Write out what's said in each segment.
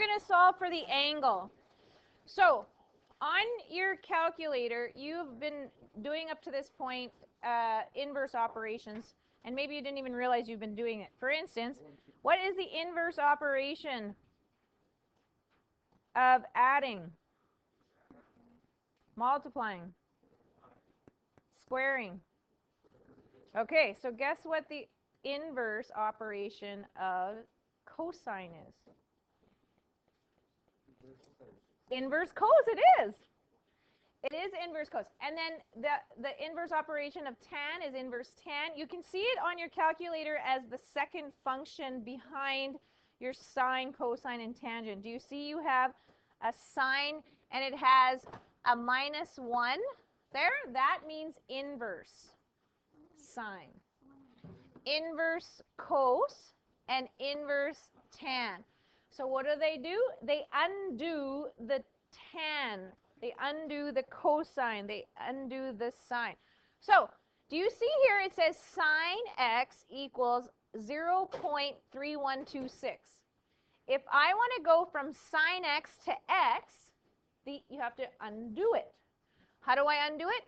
going to solve for the angle. So on your calculator, you've been doing up to this point inverse operations, and maybe you didn't even realize you've been doing it. For instance, what is the inverse operation of adding, multiplying, squaring? Okay, so guess what the inverse operation of cosine is? Inverse cos, it is. It is inverse cos. And then the inverse operation of tan is inverse tan. You can see it on your calculator as the second function behind your sine, cosine, and tangent. Do you see you have a sine and it has a -1 there? That means inverse sine. Inverse cos and inverse tan. So what do? They undo the tan. They undo the cosine. They undo the sine. So do you see here it says sine x equals 0.3126. If I want to go from sine x to x, you have to undo it. How do I undo it?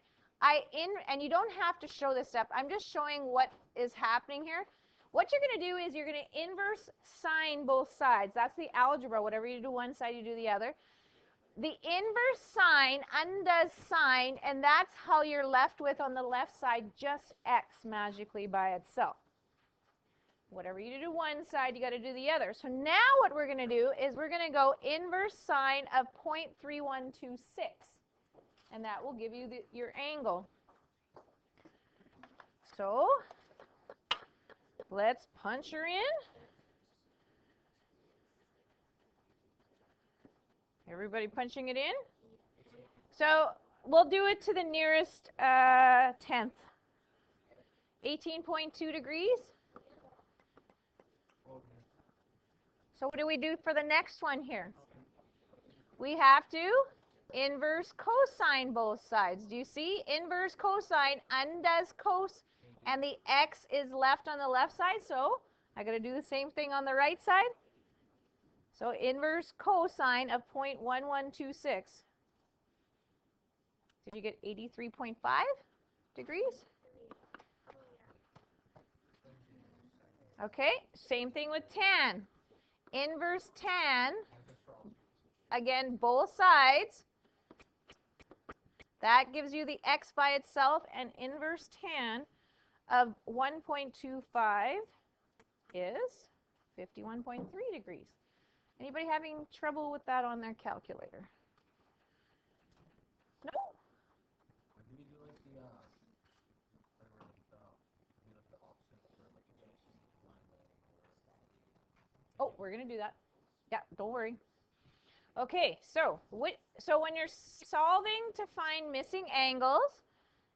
And you don't have to show this step. I'm just showing what is happening here. What you're going to do is you're going to inverse sine both sides. That's the algebra. Whatever you do one side, you do the other. The inverse sine undoes sine, and that's how you're left with on the left side just x magically by itself. Whatever you do one side, you got to do the other. So now what we're going to do is we're going to go inverse sine of 0.3126, and that will give you your angle. So let's punch her in. Everybody punching it in? So we'll do it to the nearest tenth. 18.2 degrees. So what do we do for the next one here? We have to inverse cosine both sides. Do you see? Inverse cosine undoes cos, and the x is left on the left side. So I got to do the same thing on the right side. So inverse cosine of 0.1126. Did you get 83.5 degrees? Okay, same thing with tan. Inverse tan, again, both sides. That gives you the x by itself, and inverse tan of 1.25 is 51.3 degrees. Anybody having trouble with that on their calculator? No? Oh, we're going to do that. Yeah, don't worry. Okay, so when you're solving to find missing angles,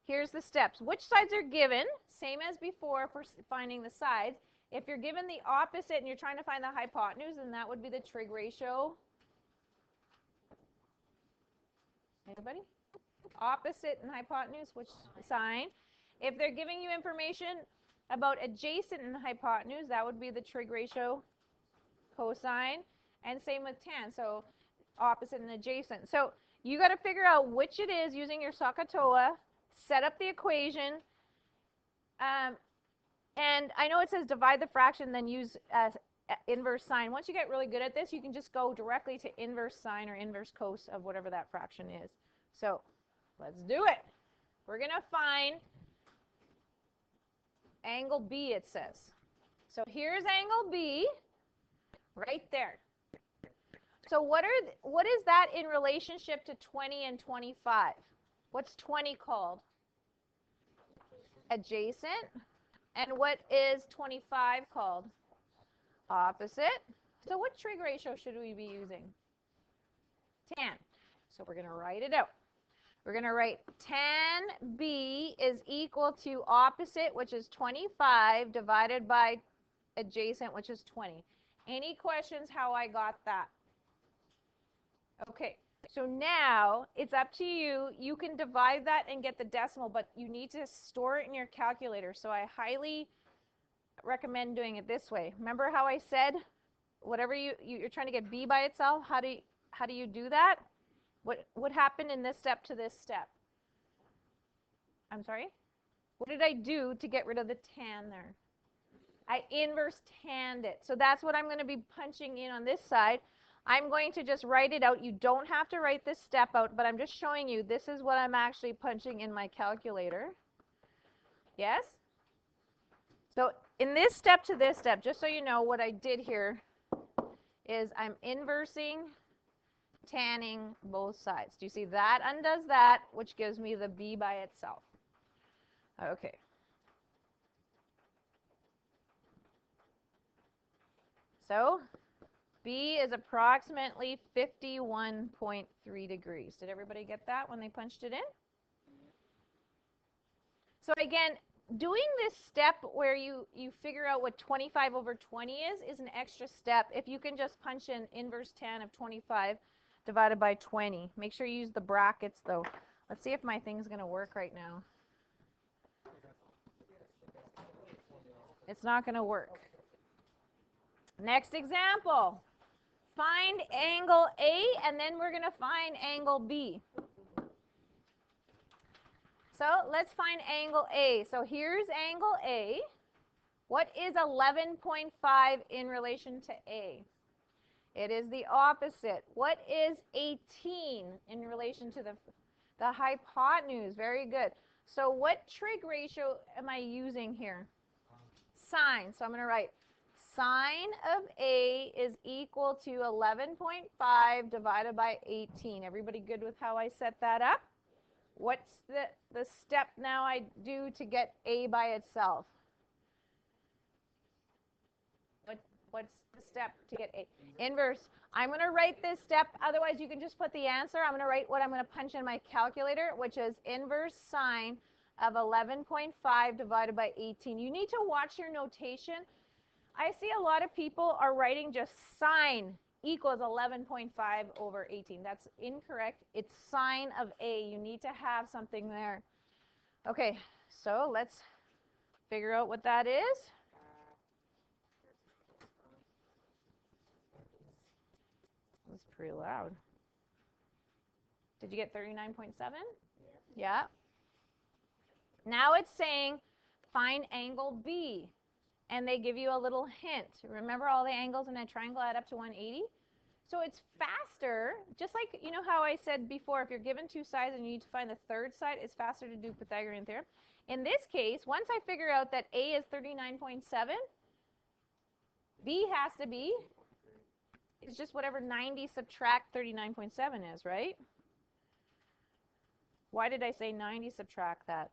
here's the steps. Which sides are given? Same as before for finding the sides. If you're given the opposite and you're trying to find the hypotenuse, then that would be the trig ratio. Anybody? Opposite and hypotenuse, which sign? If they're giving you information about adjacent and hypotenuse, that would be the trig ratio cosine. And same with tan, so opposite and adjacent. So you got to figure out which it is using your SOHCAHTOA, set up the equation, and I know it says divide the fraction, then use inverse sine. Once you get really good at this, you can just go directly to inverse sine or inverse cos of whatever that fraction is. So let's do it. We're going to find angle B, it says. So here's angle B right there. So what is that in relationship to 20 and 25? What's 20 called? Adjacent. And what is 25 called? Opposite. So what trig ratio should we be using? Tan. So we're going to write it out. We're going to write tan B is equal to opposite, which is 25, divided by adjacent, which is 20. Any questions how I got that? Okay, so now it's up to you. You can divide that and get the decimal, but you need to store it in your calculator. So I highly recommend doing it this way. Remember how I said whatever you're trying to get b by itself, how do you do that? What happened in this step to this step? I'm sorry? What did I do to get rid of the tan there? I inverse tanned it. So that's what I'm going to be punching in on this side. I'm going to just write it out. You don't have to write this step out, but I'm just showing you this is what I'm actually punching in my calculator. Yes? So in this step to this step, just so you know what I did here is I'm inversing tanning both sides. Do you see that undoes that, which gives me the b by itself. Okay. So B is approximately 51.3 degrees. Did everybody get that when they punched it in? So again, doing this step where you figure out what 25 over 20 is an extra step. If you can just punch in inverse tan of 25 divided by 20. Make sure you use the brackets though. Let's see if my thing's going to work right now. It's not going to work. Next example. Find angle A, and then we're going to find angle B. So let's find angle A. So here's angle A. What is 11.5 in relation to A? It is the opposite. What is 18 in relation to the hypotenuse? Very good. So what trig ratio am I using here? Sine. So I'm going to write sine of A is equal to 11.5 divided by 18. Everybody good with how I set that up? What's the step now I do to get A by itself? What's the step to get A? Inverse. I'm going to write this step. Otherwise, you can just put the answer. I'm going to write what I'm going to punch in my calculator, which is inverse sine of 11.5 divided by 18. You need to watch your notation. I see a lot of people are writing just sine equals 11.5 over 18. That's incorrect. It's sine of A. You need to have something there. Okay, so let's figure out what that is. That's pretty loud. Did you get 39.7? Yeah. Now it's saying find angle B. And they give you a little hint. Remember all the angles in a triangle add up to 180? So it's faster, just like, you know how I said before, if you're given two sides and you need to find the third side, it's faster to do Pythagorean theorem. In this case, once I figure out that A is 39.7, B has to be, it's just whatever 90 subtract 39.7 is, right? Why did I say 90 subtract that?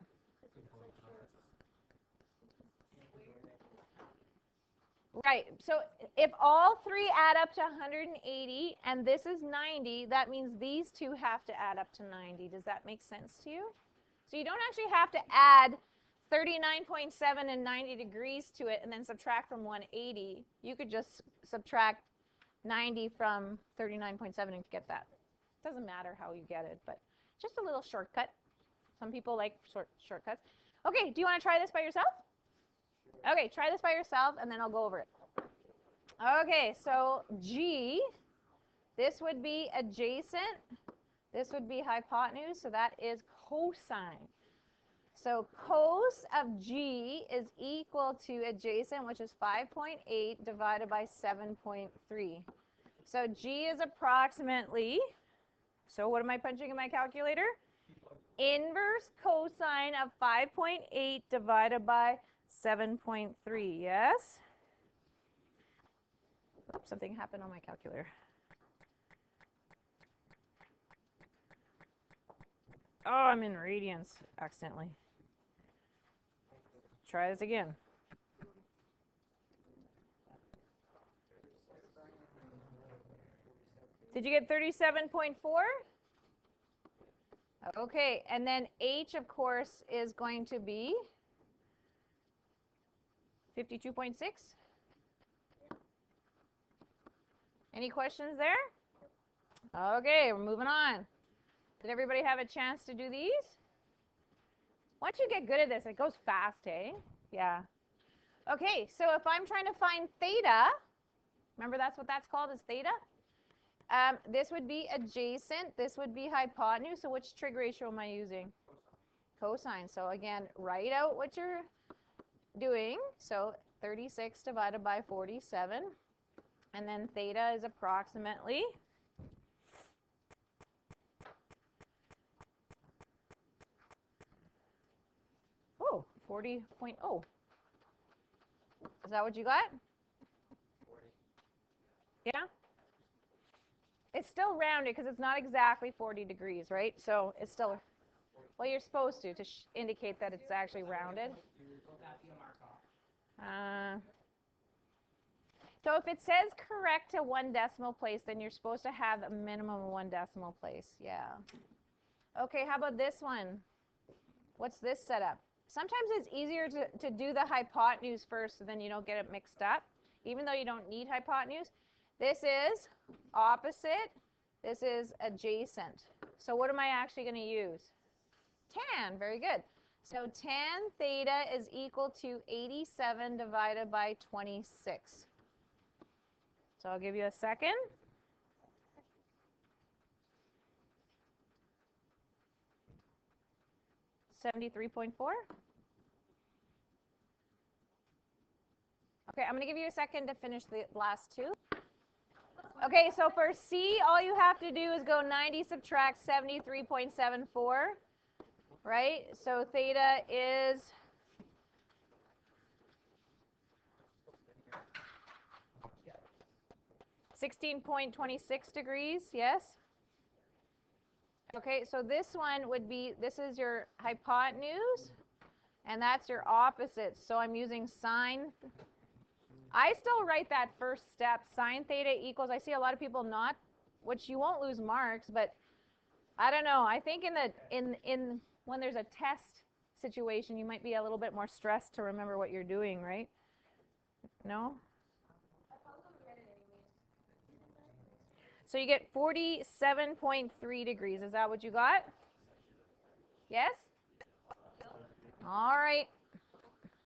Right, so if all three add up to 180 and this is 90, that means these two have to add up to 90. Does that make sense to you? So you don't actually have to add 39.7 and 90 degrees to it and then subtract from 180. You could just subtract 90 from 39.7 and get that. It doesn't matter how you get it, but just a little shortcut. Some people like shortcuts. Okay, do you want to try this by yourself? Okay, try this by yourself, and then I'll go over it. Okay, so G, this would be adjacent. This would be hypotenuse, so that is cosine. So cos of G is equal to adjacent, which is 5.8 divided by 7.3. So G is approximately, so what am I punching in my calculator? Inverse cosine of 5.8 divided by 7.3, yes? Oops, something happened on my calculator. Oh, I'm in radians accidentally. Try this again. Did you get 37.4? Okay, and then H, of course, is going to be 52.6. Any questions there? Okay, we're moving on. Did everybody have a chance to do these? Once you get good at this, it goes fast, eh? Yeah. Okay, so if I'm trying to find theta, Remember that's what that's called, is theta. This would be adjacent. This would be hypotenuse. So which trig ratio am I using? Cosine. So again, write out what you're doing. So 36 divided by 47. And then theta is approximately 40.0. Is that what you got? 40. Yeah? It's still rounded because it's not exactly 40 degrees, right? So it's still, well, you're supposed to indicate that it's actually rounded. So if it says correct to 1 decimal place, then you're supposed to have a minimum of 1 decimal place. Yeah. Okay, how about this one? What's this setup? Sometimes it's easier to do the hypotenuse first so then you don't get it mixed up, even though you don't need hypotenuse. This is opposite. This is adjacent. So what am I actually going to use? Tan. Very good. So tan theta is equal to 87 divided by 26. So I'll give you a second. $73.4. Okay, I'm going to give you a second to finish the last two. Okay, so for C, all you have to do is go 90 subtract 73.74, right? So theta is 16.26 degrees, yes? Okay, so this one would be, this is your hypotenuse, and that's your opposite. So I'm using sine. I still write that first step, sine theta equals, I see a lot of people not, which you won't lose marks, but I don't know. I think in when there's a test situation, you might be a little bit more stressed to remember what you're doing, right? No? So you get 47.3 degrees. Is that what you got? Yes? All right.